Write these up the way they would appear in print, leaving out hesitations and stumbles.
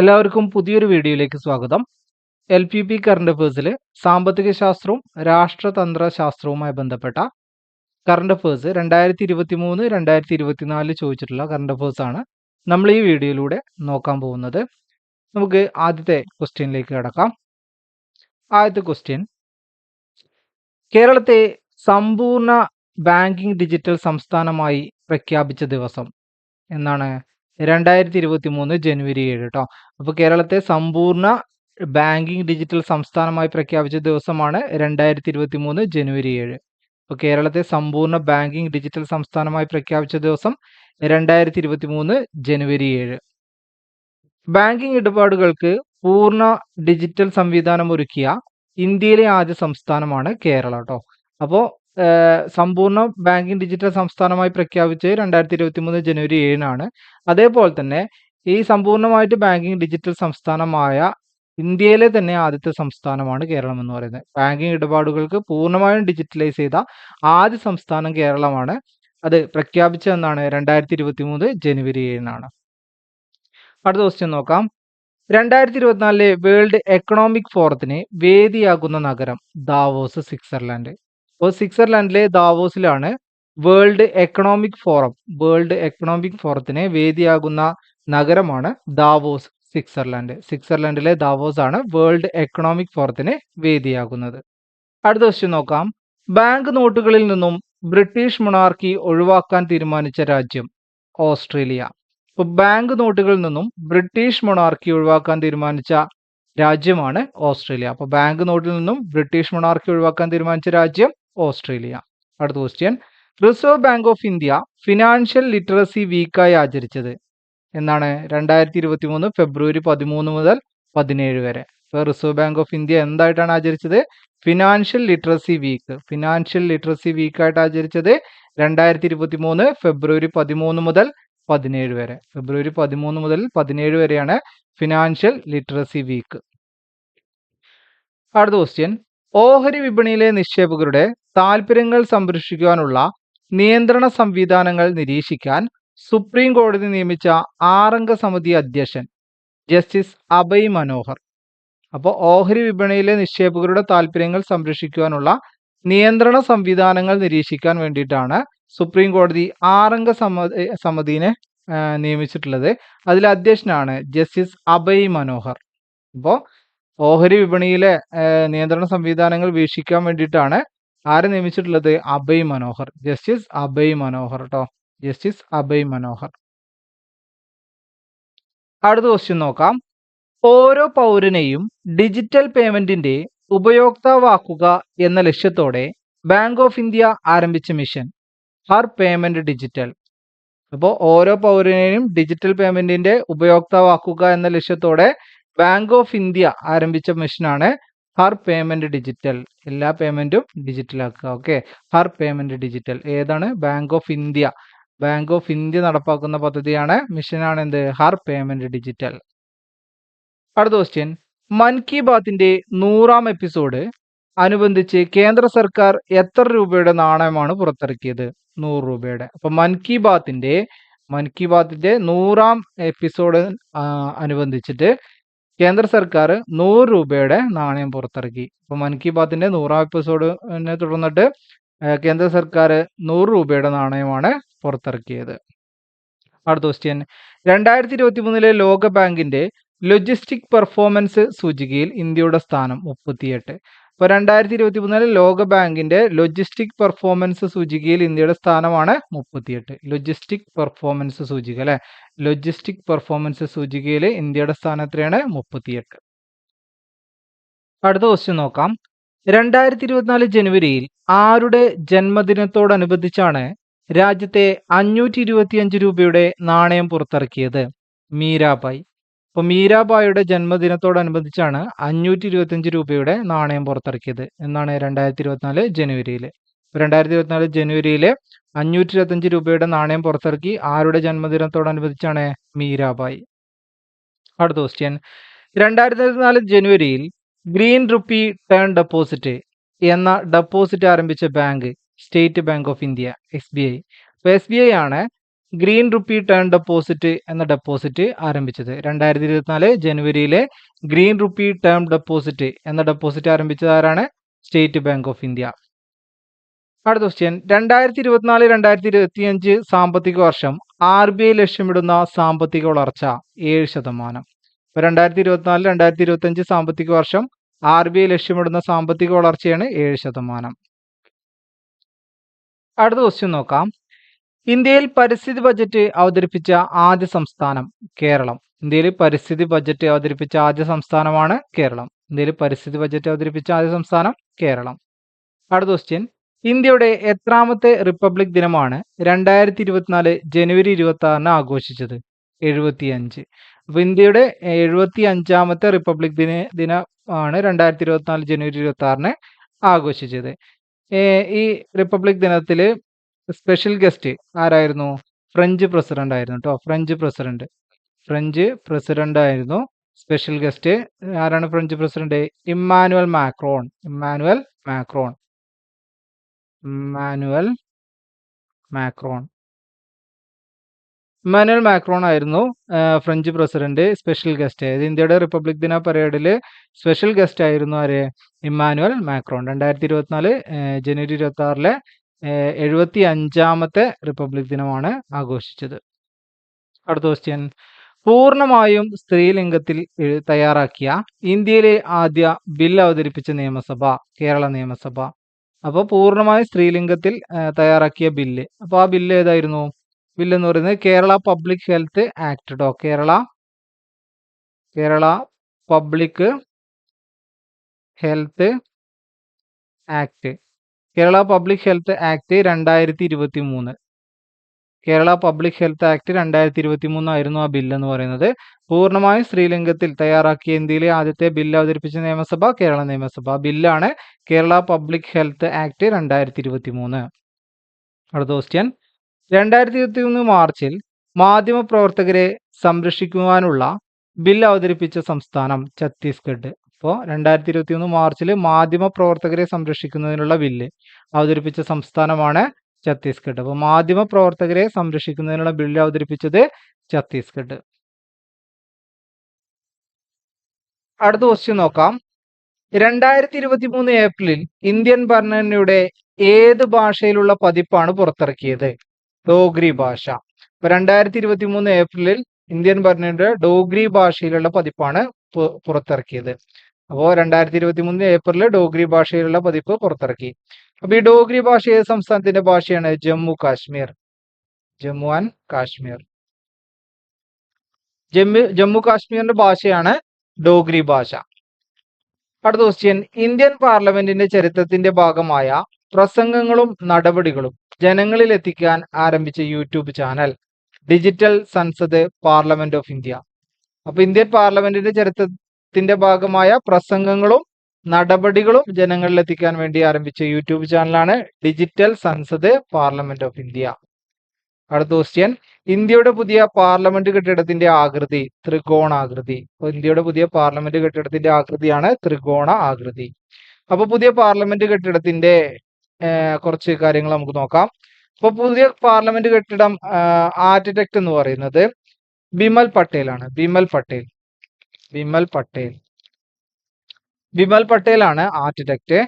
എല്ലാവർക്കും പുതിയൊരു വീഡിയോയിലേക്ക് സ്വാഗതം. LPP കറണ്ട് അഫേഴ്സിൽ സാമ്പത്തിക ശാസ്ത്രവും രാഷ്ട്രതന്ത്ര ശാസ്ത്രവുമായി ബന്ധപ്പെട്ട കറണ്ട് അഫേഴ്സ് 2023-2024 ചോദിച്ചിട്ടുള്ള കറണ്ട് അഫേഴ്സ് ആണ് നമ്മൾ ഈ വീഡിയോയിലൂടെ നോക്കാൻ പോകുന്നത്. നമുക്ക് ആദ്യത്തെ ക്വസ്റ്റ്യനിലേക്ക് കടക്കാം. ആദ്യത്തെ ക്വസ്റ്റ്യൻ, കേരളത്തെ സമ്പൂർണ്ണ ബാങ്കിംഗ് ഡിജിറ്റൽ സംസ്ഥാനമായി പ്രഖ്യാപിച്ച ദിവസം എന്നാണ്? 2023 ജനുവരി 7 കേട്ടോ. അപ്പോൾ കേരളത്തെ സമ്പൂർണ്ണ ബാങ്കിംഗ് ഡിജിറ്റൽ സംസ്ഥാനമായി പ്രഖ്യാപിച്ച ദിവസമാണ് 2023 ജനുവരി 7. അപ്പോൾ കേരളത്തെ സമ്പൂർണ്ണ ബാങ്കിംഗ് ഡിജിറ്റൽ സംസ്ഥാനമായി പ്രഖ്യാപിച്ച ദിവസം 2023 ജനുവരി 7. ബാങ്കിംഗ് ഇടപാടുകൾക്ക് പൂർണ്ണ ഡിജിറ്റൽ സംവിധാനം ഒരുക്കിയ ഇന്ത്യയിലെ ആദ്യ സംസ്ഥാനമാണ് കേരള കേട്ടോ. അപ്പോൾ സമ്പൂർണ്ണ ബാങ്കിംഗ് ഡിജിറ്റൽ സംസ്ഥാനമായി പ്രഖ്യാപിച്ചത് 2023 ജനുവരി 7 അതേപോലെ തന്നെ ഈ സമ്പൂർണ്ണമായിട്ട് ബാങ്കിംഗ് ഡിജിറ്റൽ സംസ്ഥാനമായ ഇന്ത്യയിലെ തന്നെ ആദ്യത്തെ സംസ്ഥാനമാണ് കേരളം എന്ന് പറയുന്നത്. ബാങ്കിംഗ് ഇടപാടുകൾക്ക് പൂർണ്ണമായും ഡിജിറ്റലൈസ് ചെയ്ത ആദ്യ സംസ്ഥാനം കേരളമാണ്. അത് പ്രഖ്യാപിച്ചതെന്നാണ് 2023 ജനുവരി 7. അടുത്ത ക്വസ്റ്റ്യൻ നോക്കാം. 2024 വേൾഡ് എക്കണോമിക് ഫോറത്തിന് വേദിയാകുന്ന നഗരം ദാവോസ്, സ്വിറ്റ്സർലാൻഡ്. അപ്പോൾ സ്വിറ്റ്സർലാൻഡിലെ ദാവോസിലാണ് വേൾഡ് എക്കണോമിക് ഫോറത്തിന് വേദിയാകുന്ന നഗരമാണ് ദാവോസ്, സ്വിറ്റ്സർലാൻഡ്. സ്വിറ്റ്സർലാൻഡിലെ ദാവോസ് ആണ് വേൾഡ് എക്കണോമിക് ഫോറത്തിന് വേദിയാകുന്നത്. അടുത്ത ക്വസ്റ്റ്യൻ നോക്കാം. ബാങ്ക് നോട്ടുകളിൽ നിന്നും ബ്രിട്ടീഷ് മൊണാർക്കി ഒഴിവാക്കാൻ തീരുമാനിച്ച രാജ്യം ഓസ്ട്രേലിയ. ഇപ്പോൾ ബാങ്ക് നോട്ടുകളിൽ നിന്നും ബ്രിട്ടീഷ് മൊണാർക്കി ഒഴിവാക്കാൻ തീരുമാനിച്ച രാജ്യമാണ് ഓസ്ട്രേലിയ. അപ്പോൾ ബാങ്ക് നോട്ടിൽ നിന്നും ബ്രിട്ടീഷ് മൊണാർക്കി ഒഴിവാക്കാൻ തീരുമാനിച്ച രാജ്യം ഓസ്ട്രേലിയ. അടുത്ത question, reserve bank of India financial literacy വീക്കായി ആചരിച്ചത് എന്നാണ്? 2023 ഫെബ്രുവരി 13 മുതൽ 17 വരെ. ഇപ്പോൾ റിസർവ് ബാങ്ക് ഓഫ് ഇന്ത്യ എന്തായിട്ടാണ് ആചരിച്ചത്? ഫിനാൻഷ്യൽ ലിറ്ററസി വീക്കായിട്ട് ആചരിച്ചത് 2023 ഫെബ്രുവരി 13 മുതൽ 17 വരെ. ഫെബ്രുവരി 13 മുതൽ 17 വരെയാണ് ഫിനാൻഷ്യൽ ലിറ്ററസി വീക്ക്. അടുത്ത ക്വസ്റ്റ്യൻ, ഓഹരി വിപണിയിലെ നിക്ഷേപകരുടെ താൽപ്പര്യങ്ങൾ സംരക്ഷിക്കുവാനുള്ള നിയന്ത്രണ സംവിധാനങ്ങൾ നിരീക്ഷിക്കാൻ സുപ്രീം കോടതി നിയമിച്ച 6-അംഗ സമിതി അധ്യക്ഷൻ ജസ്റ്റിസ് അഭയ് മനോഹർ. അപ്പോൾ ഓഹരി വിപണിയിലെ നിക്ഷേപകരുടെ താൽപ്പര്യങ്ങൾ സംരക്ഷിക്കുവാനുള്ള നിയന്ത്രണ സംവിധാനങ്ങൾ നിരീക്ഷിക്കാൻ വേണ്ടിയിട്ടാണ് സുപ്രീം കോടതി 6-അംഗ സമിതിനെ നിയമിച്ചിട്ടുള്ളത്. അതിലെ അധ്യക്ഷനാണ് ജസ്റ്റിസ് അഭയ് മനോഹർ. അപ്പോൾ ഓഹരി വിപണിയിലെ നിയന്ത്രണ സംവിധാനങ്ങൾ വീക്ഷിക്കാൻ വേണ്ടിയിട്ടാണ് ആരെ നിയമിച്ചിട്ടുള്ളത്? അഭയ് മനോഹർ, ജസ്റ്റിസ് അഭയ് മനോഹർ കേട്ടോ, ജസ്റ്റിസ് അഭയ് മനോഹർ. അടുത്ത ക്വസ്റ്റ്യൻ നോക്കാം. ഓരോ പൗരനെയും ഡിജിറ്റൽ പേയ്മെന്റിന്റെ ഉപയോക്താവാക്കുക എന്ന ലക്ഷ്യത്തോടെ ബാങ്ക് ഓഫ് ഇന്ത്യ ആരംഭിച്ച മിഷൻ ഹർ പേയ്മെന്റ് ഡിജിറ്റൽ. അപ്പോൾ ഓരോ പൗരനെയും ഡിജിറ്റൽ പേയ്മെന്റിന്റെ ഉപയോക്താവാക്കുക എന്ന ലക്ഷ്യത്തോടെ ബാങ്ക് ഓഫ് ഇന്ത്യ ആരംഭിച്ച മിഷനാണ് ഹർ പേയ്മെന്റ് ഡിജിറ്റൽ. എല്ലാ പേയ്മെന്റും ഡിജിറ്റൽ ആക്കുക. ഓക്കെ, ഹർ പേയ്മെന്റ് ഡിജിറ്റൽ ഏതാണ്? ബാങ്ക് ഓഫ് ഇന്ത്യ നടപ്പാക്കുന്ന പദ്ധതിയാണ്, മിഷനാണ് എന്ത്? Har payment digital. അടുത്ത ക്വസ്റ്റ്യൻ, മൻ കി ബാത്തിന്റെ 100-ാം എപ്പിസോഡ് അനുബന്ധിച്ച് കേന്ദ്ര സർക്കാർ എത്ര രൂപയുടെ നാണയമാണ് പുറത്തിറക്കിയത്? 100 രൂപയുടെ. അപ്പൊ മൻ കി ബാത്തിന്റെ 100-ാം എപ്പിസോഡ് അനുബന്ധിച്ചിട്ട് കേന്ദ്ര സർക്കാർ 100 രൂപയുടെ നാണയം പുറത്തിറക്കി. അപ്പൊ മൻ കി ബാത്തിന്റെ 100-ാം എപ്പിസോഡിനെ തുടർന്നിട്ട് കേന്ദ്ര സർക്കാർ 100 രൂപയുടെ നാണയമാണ് പുറത്തിറക്കിയത്. അടുത്ത ക്വസ്റ്റ്യൻ, 2023 ലോക ബാങ്കിന്റെ ലോജിസ്റ്റിക് പെർഫോമൻസ് സൂചികയിൽ ഇന്ത്യയുടെ സ്ഥാനം 38. അപ്പോൾ 2023 ലോക ബാങ്കിന്റെ ലോജിസ്റ്റിക് പെർഫോമൻസ് സൂചികയിൽ ഇന്ത്യയുടെ സ്ഥാനമാണ് 38. ലോജിസ്റ്റിക് പെർഫോമൻസ് സൂചിക അല്ലെ, ലോജിസ്റ്റിക് പെർഫോമൻസ് സൂചികയിൽ ഇന്ത്യയുടെ സ്ഥാനം എത്രയാണ്? 38. അടുത്ത ക്വസ്റ്റ്യൻ നോക്കാം. 2024 ജനുവരിയിൽ ആരുടെ ജന്മദിനത്തോടനുബന്ധിച്ചാണ് രാജ്യത്തെ 525 രൂപയുടെ നാണയം പുറത്തിറക്കിയത്? മീരാബായി. അപ്പോൾ മീരാബായിയുടെ ജന്മദിനത്തോടനുബന്ധിച്ചാണ് 525 രൂപയുടെ നാണയം പുറത്തിറക്കിയത് എന്നാണ് 2024 ജനുവരിയിൽ. 2024 ജനുവരിയിൽ 525 രൂപയുടെ നാണയം പുറത്തിറക്കി. ആരുടെ ജന്മദിനത്തോടനുബന്ധിച്ചാണ്? മീരാബായി. അടുത്ത ക്വസ്റ്റ്യൻ, 2024 ജനുവരിയിൽ ഗ്രീൻ റുപ്പി ടേൺ ഡെപ്പോസിറ്റ് എന്ന ഡെപ്പോസിറ്റ് ആരംഭിച്ച bank state bank of India, SBI. അപ്പോൾ SBI ആണ് ഗ്രീൻ റുപ്പി ടേൺ ഡെപ്പോസിറ്റ് എന്ന ഡെപ്പോസിറ്റ് ആരംഭിച്ചത്? 2024 ജനുവരിയിലെ ഗ്രീൻ റുപ്പി ടേം ഡെപ്പോസിറ്റ് എന്ന ഡെപ്പോസിറ്റ് ആരംഭിച്ചത് ആരാണ്? State bank of India. അടുത്ത ക്വസ്റ്റ്യൻ, 2024-2025 സാമ്പത്തിക വർഷം RBI ലക്ഷ്യമിടുന്ന സാമ്പത്തിക വളർച്ച 7%. 2024-2025 സാമ്പത്തിക വർഷം RBI ലക്ഷ്യമിടുന്ന സാമ്പത്തിക വളർച്ചയാണ് 7%. അടുത്ത ക്വസ്റ്റ്യൻ നോക്കാം. ഇന്ത്യയിൽ പരിസ്ഥിതി ബജറ്റ് അവതരിപ്പിച്ച ആദ്യ സംസ്ഥാനം കേരളം. ഇന്ത്യയിൽ പരിസ്ഥിതി ബജറ്റ് അവതരിപ്പിച്ച ആദ്യ സംസ്ഥാനമാണ് കേരളം. ഇന്ത്യയിൽ പരിസ്ഥിതി ബജറ്റ് അവതരിപ്പിച്ച ആദ്യ സംസ്ഥാനം കേരളം. അടുത്ത ക്വസ്റ്റ്യൻ, ഇന്ത്യയുടെ എത്രാമത്തെ റിപ്പബ്ലിക് ദിനമാണ് 2024 ജനുവരി 26 ആഘോഷിച്ചത്? 75. അപ്പൊ ഇന്ത്യയുടെ 75ാമത്തെ റിപ്പബ്ലിക് ദിനമാണ് 2024 ജനുവരി 26 ആഘോഷിച്ചത്. ഈ റിപ്പബ്ലിക് ദിനത്തിൽ സ്പെഷ്യൽ ഗസ്റ്റ് ആരായിരുന്നു? ഫ്രഞ്ച് പ്രസിഡന്റ് ആയിരുന്നു കേട്ടോ. ഫ്രഞ്ച് പ്രസിഡന്റ് ആയിരുന്നു സ്പെഷ്യൽ ഗസ്റ്റ്. ആരാണ് ഫ്രഞ്ച് പ്രസിഡന്റ്? ഇമ്മാനുവൽ മാക്രോൺ ആയിരുന്നു ഫ്രഞ്ച് പ്രസിഡന്റ് സ്പെഷ്യൽ ഗസ്റ്റ്. ഇന്ത്യയുടെ റിപ്പബ്ലിക് ദിന പരേഡിൽ സ്പെഷ്യൽ ഗസ്റ്റ് ആയിരുന്നു ആര്? Emmanuel Macron. 2024 ജനുവരി 26 75ാമത്തെ റിപ്പബ്ലിക് ദിനമാണ് ആഘോഷിച്ചത്. അടുത്ത ക്വസ്റ്റ്യൻ, പൂർണ്ണമായും സ്ത്രീലിംഗത്തിൽ തയ്യാറാക്കിയ ഇന്ത്യയിലെ ആദ്യ ബിൽ അവതരിപ്പിച്ച നിയമസഭ? കേരള നിയമസഭ. അപ്പോൾ പൂർണ്ണമായും സ്ത്രീലിംഗത്തിൽ തയ്യാറാക്കിയ ബില്ല്. അപ്പോൾ ആ ബില്ല് ഏതായിരുന്നു? ബില്ല് എന്ന് പറയുന്നത് കേരള പബ്ലിക് ഹെൽത്ത് ആക്ട് കേട്ടോ. Kerala public health act. Kerala public health act 2023. Kerala public health act 2023 ആയിരുന്നു ആ ബില്ല് എന്ന് പറയുന്നത്. പൂർണ്ണമായും സ്ത്രീലിംഗത്തിൽ തയ്യാറാക്കിയ ഇന്ത്യയിലെ ആദ്യത്തെ ബില്ല് അവതരിപ്പിച്ച നിയമസഭ കേരള നിയമസഭ. ബില്ലാണ് കേരള പബ്ലിക് ഹെൽത്ത് ആക്ട് 2023. അടുത്ത ക്വസ്റ്റ്യൻ, 2023 മാർച്ചിൽ മാധ്യമപ്രവർത്തകരെ സംരക്ഷിക്കുവാനുള്ള ബിൽ അവതരിപ്പിച്ച സംസ്ഥാനം ഛത്തീസ്ഗഡ്. അപ്പോൾ 2023 മാർച്ചിൽ മാധ്യമപ്രവർത്തകരെ സംരക്ഷിക്കുന്നതിനുള്ള ബില്ല് അവതരിപ്പിച്ച സംസ്ഥാനമാണ് ഛത്തീസ്ഗഡ്. അപ്പോൾ മാധ്യമപ്രവർത്തകരെ സംരക്ഷിക്കുന്നതിനുള്ള ബില്ല് അവതരിപ്പിച്ചത് ഛത്തീസ്ഗഡ്. അടുത്ത ക്വസ്റ്റ്യൻ നോക്കാം. 2023 ഏപ്രിലിൽ ഇന്ത്യൻ ഭരണഘടനയുടെ ഏത് ഭാഷയിലുള്ള പതിപ്പാണ് പുറത്തിറക്കിയത്? ഡോഗ്രി ഭാഷ. അപ്പൊ 2023 ഏപ്രിലിൽ ഇന്ത്യൻ ഭരണഘടനയുടെ ഡോഗ്രി ഭാഷയിലുള്ള പതിപ്പാണ് പുറത്തിറക്കിയത്. അപ്പോൾ 2023 ഏപ്രിലിൽ ഡോഗ്രി ഭാഷയിലുള്ള പതിപ്പ് പുറത്തിറക്കി. അപ്പൊ ഈ ഡോഗ്രി ഭാഷ ഏത് സംസ്ഥാനത്തിന്റെ ഭാഷയാണ്? ജമ്മു ആൻഡ് കാശ്മീർ. ജമ്മു കാശ്മീരിന്റെ ഭാഷയാണ് ഡോഗ്രി ഭാഷ. അടുത്ത ക്വസ്റ്റ്യൻ, ഇന്ത്യൻ പാർലമെന്റിന്റെ ചരിത്രത്തിന്റെ ഭാഗമായ പ്രസംഗങ്ങളും നടപടികളും ജനങ്ങളിൽ എത്തിക്കാൻ ആരംഭിച്ച YouTube channel? Digital Sansad parliament of India. അപ്പൊ ഇന്ത്യൻ പാർലമെന്റിന്റെ ചരിത്രത്തിന്റെ ഭാഗമായ പ്രസംഗങ്ങളും നടപടികളും ജനങ്ങളിൽ എത്തിക്കാൻ വേണ്ടി ആരംഭിച്ച യൂട്യൂബ് ചാനലാണ് digital Sansad parliament of India. അടുത്ത ക്വസ്റ്റ്യൻ, ഇന്ത്യയുടെ പുതിയ പാർലമെന്റ് കെട്ടിടത്തിന്റെ ആകൃതി ത്രികോണാകൃതി. അപ്പോൾ ഇന്ത്യയുടെ പുതിയ പാർലമെന്റ് കെട്ടിടത്തിന്റെ ആകൃതിയാണ് ത്രികോണ ആകൃതി. അപ്പൊ പുതിയ പാർലമെന്റ് കെട്ടിടത്തിന്റെ കുറച്ച് കാര്യങ്ങൾ നമുക്ക് നോക്കാം. അപ്പൊ പുതിയ പാർലമെന്റ് കെട്ടിടം ആർക്കിടെക്ട് എന്ന് പറയുന്നത് ബിമൽ പട്ടേൽ ആണ്. ബിമൽ പട്ടേൽ ആണ് ആർക്കിടെക്ട്.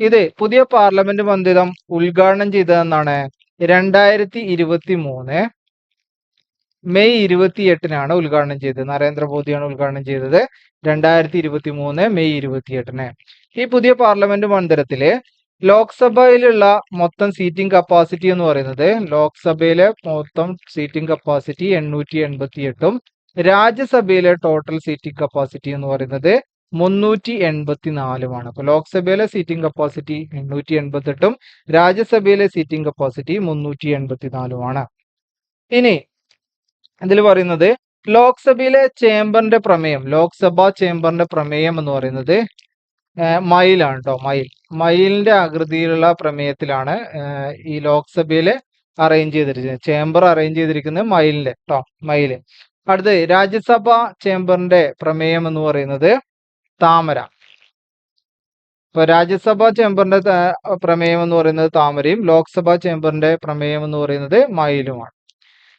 ഇത് പുതിയ പാർലമെന്റ് മന്ദിരം ഉദ്ഘാടനം ചെയ്തതെന്നാണ് 2023 മെയ് 28 ഉദ്ഘാടനം ചെയ്തത്. നരേന്ദ്രമോദിയാണ് ഉദ്ഘാടനം ചെയ്തത് 2023 മെയ് 28. ഈ പുതിയ പാർലമെന്റ് മന്ദിരത്തില് ലോക്സഭയിലുള്ള മൊത്തം സീറ്റിംഗ് കപ്പാസിറ്റി എന്ന് പറയുന്നത് 888ഉം രാജ്യസഭയിലെ ടോട്ടൽ സീറ്റിംഗ് കപ്പാസിറ്റി എന്ന് പറയുന്നത് 384. അപ്പൊ ലോക്സഭയിലെ സീറ്റിംഗ് കപ്പാസിറ്റി 888ഉം രാജ്യസഭയിലെ സീറ്റിംഗ് കപ്പാസിറ്റി 384. ഇനി ഇതിൽ പറയുന്നത് ലോക്സഭയിലെ ലോക്സഭാ ചേംബറിന്റെ പ്രമേയം എന്ന് പറയുന്നത് മയിലാണ് കേട്ടോ. മയിലിന്റെ ആകൃതിയിലുള്ള പ്രമേയത്തിലാണ് ഈ ലോക്സഭയില് അറേഞ്ച് ചെയ്തിരിക്കുന്നത്. ചേംബർ അറേഞ്ച് ചെയ്തിരിക്കുന്നത് മയിലിന്റെ മയില്. അടുത്ത് രാജ്യസഭാ ചേംബറിന്റെ പ്രമേയം എന്ന് പറയുന്നത് താമര. ഇപ്പൊ രാജ്യസഭാ ചേംബറിന്റെ പ്രമേയം എന്ന് പറയുന്നത് താമരയും ലോക്സഭാ ചേംബറിന്റെ പ്രമേയം എന്ന് പറയുന്നത് മയിലുമാണ്.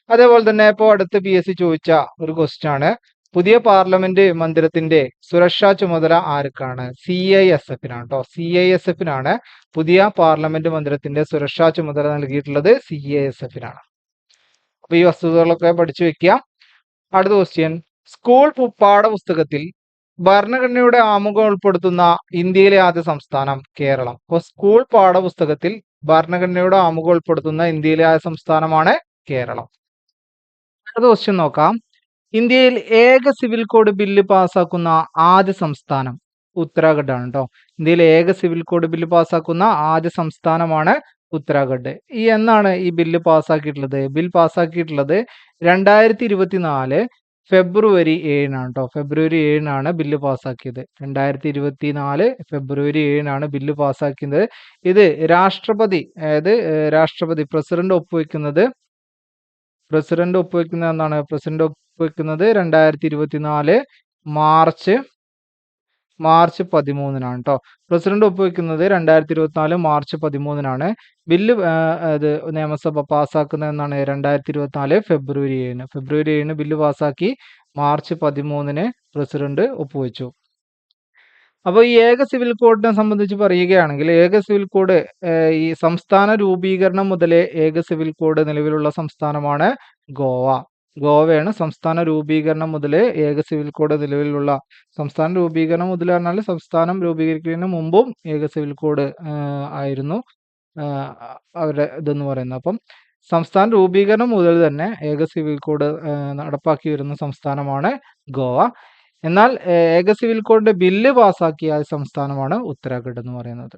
അതേപോലെ തന്നെ ഇപ്പോൾ അടുത്ത് PSC ചോദിച്ച ഒരു ക്വസ്റ്റ്യൻ ആണ്, പുതിയ പാർലമെന്റ് മന്ദിരത്തിന്റെ സുരക്ഷാ ചുമതല ആർക്കാണ്? CISFനാണ് കേട്ടോ. CISFനാണ് പുതിയ പാർലമെന്റ് മന്ദിരത്തിന്റെ സുരക്ഷാ ചുമതല നൽകിയിട്ടുള്ളത്. CISFനാണ്. അപ്പൊ ഈ വസ്തുതകളൊക്കെ പഠിച്ചു വെക്കുക. അടുത്ത ക്വസ്റ്റ്യൻ, സ്കൂൾ പാഠപുസ്തകത്തിൽ ഭരണഘടനയുടെ ആമുഖം ഉൾപ്പെടുത്തുന്ന ഇന്ത്യയിലെ ആദ്യ സംസ്ഥാനം കേരളം. അപ്പോൾ സ്കൂൾ പാഠപുസ്തകത്തിൽ ഭരണഘടനയുടെ ആമുഖം ഉൾപ്പെടുത്തുന്ന ഇന്ത്യയിലെ ആദ്യ സംസ്ഥാനമാണ് കേരളം. അടുത്ത ക്വസ്റ്റ്യൻ നോക്കാം. ഇന്ത്യയിൽ ഏക സിവിൽ കോഡ് ബില്ല് പാസ്സാക്കുന്ന ആദ്യ സംസ്ഥാനം ഉത്തരാഖണ്ഡ് ആണ് കേട്ടോ. ഇന്ത്യയിൽ ഏക സിവിൽ കോഡ് ബില്ല് പാസ്സാക്കുന്ന ആദ്യ സംസ്ഥാനമാണ് ഉത്തരാഖണ്ഡ്. എന്നാണ് ഈ ബില്ല് പാസ്സാക്കിയിട്ടുള്ളത്? ബിൽ പാസ്സാക്കിയിട്ടുള്ളത് 2024 ഫെബ്രുവരി 7-നാണ് കേട്ടോ. ഫെബ്രുവരി 7-നാണ് ബില്ല് പാസ്സാക്കിയത്. 2024 ഫെബ്രുവരി 7-നാണ് ബില്ല് പാസ്സാക്കിയത്. ഇത് രാഷ്ട്രപതി, അതായത് പ്രസിഡന്റ് ഒപ്പുവെക്കുന്നത് എന്നാണ്? പ്രസിഡന്റ് ഒപ്പുവെക്കുന്നത് 2024 മാർച്ച് 13-നാണ് കേട്ടോ. പ്രസിഡന്റ് ഒപ്പുവെക്കുന്നത് 2024 മാർച്ച് 13-നാണ്. ബില്ല് നിയമസഭ പാസ്സാക്കുന്നത് എന്നാണ്? 2024 ഫെബ്രുവരി 7-ന്. ഫെബ്രുവരി 7-ന് ബില്ല് പാസ്സാക്കി, മാർച്ച് 13-ന് പ്രസിഡന്റ് ഒപ്പുവെച്ചു. അപ്പോൾ ഈ ഏക സിവിൽ കോഡിനെ സംബന്ധിച്ച് പറയുകയാണെങ്കിൽ, ഏക സിവിൽ കോഡ് ഈ സംസ്ഥാന രൂപീകരണം മുതലേ ഏക സിവിൽ കോഡ് നിലവിലുള്ള സംസ്ഥാനമാണ് ഗോവ. ഗോവയാണ് സംസ്ഥാന രൂപീകരണം മുതലേ ഏക സിവിൽ കോഡ് നിലവിലുള്ള സംസ്ഥാന രൂപീകരണം മുതൽ പറഞ്ഞാൽ സംസ്ഥാനം രൂപീകരിക്കുന്നതിന് മുമ്പും ഏക സിവിൽ കോഡ് ആയിരുന്നു അവരുടെ ഇതെന്ന് പറയുന്നത്. അപ്പം സംസ്ഥാന രൂപീകരണം മുതൽ തന്നെ ഏക സിവിൽ കോഡ് നടപ്പാക്കി വരുന്ന സംസ്ഥാനമാണ് ഗോവ. എന്നാൽ ഏക സിവിൽ കോഡിന്റെ ബില്ല് പാസ്സാക്കിയ സംസ്ഥാനമാണ് ഉത്തരാഖണ്ഡ് എന്ന് പറയുന്നത്.